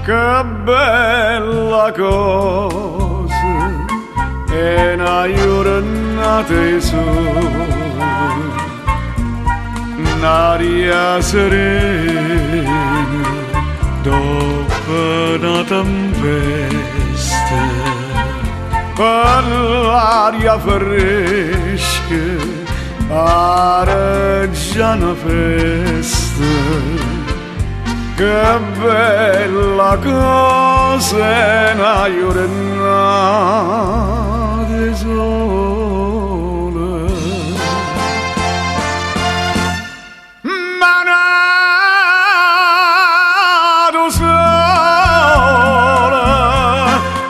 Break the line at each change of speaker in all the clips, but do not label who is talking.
che bella cosa è una giornata sola, un'aria serena dopo una tempesta, quell'aria fresca areggia una festa. Che bella cosa è una giornata sola. Ma nato sola,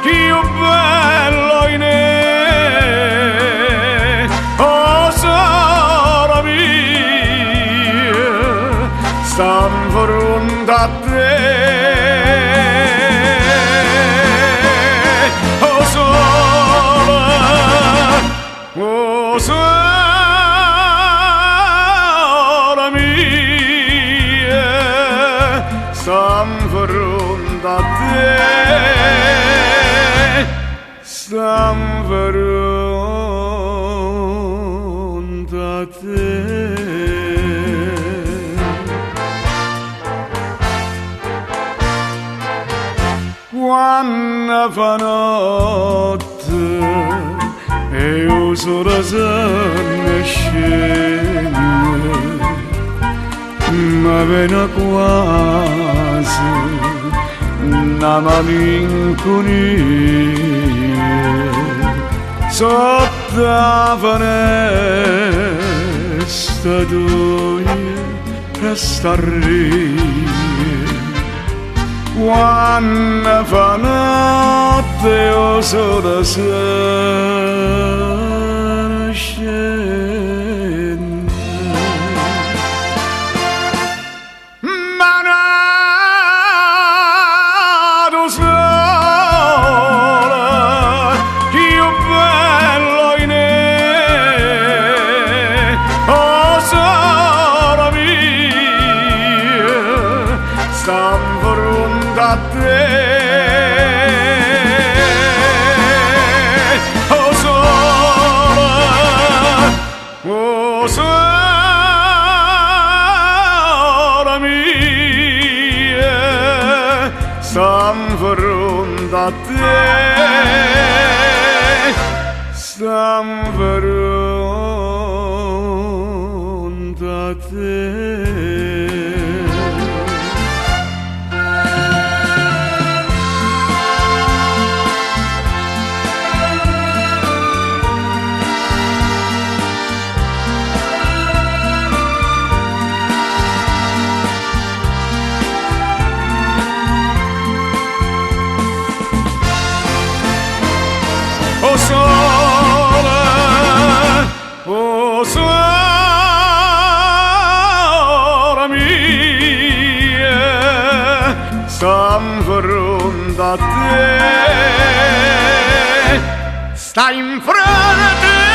più bello in me, oh sora mia, stam fronte a te, oh sola, oh sora mia, stam fronte a te, stam fronte a te. Quando fa notte e io sola se ne scende, ma viene quasi una malinconia sotto la finestra tua resta a ridere. Quando fa notte io sola se ne scende, ma nato sola, più bello in me, oh sora mia, stam fronte a te, oh sola, oh sora mia, stam fronte a te, stam fronte a te. Oh sola, oh sora mia, stam fronte a te, stai in fronte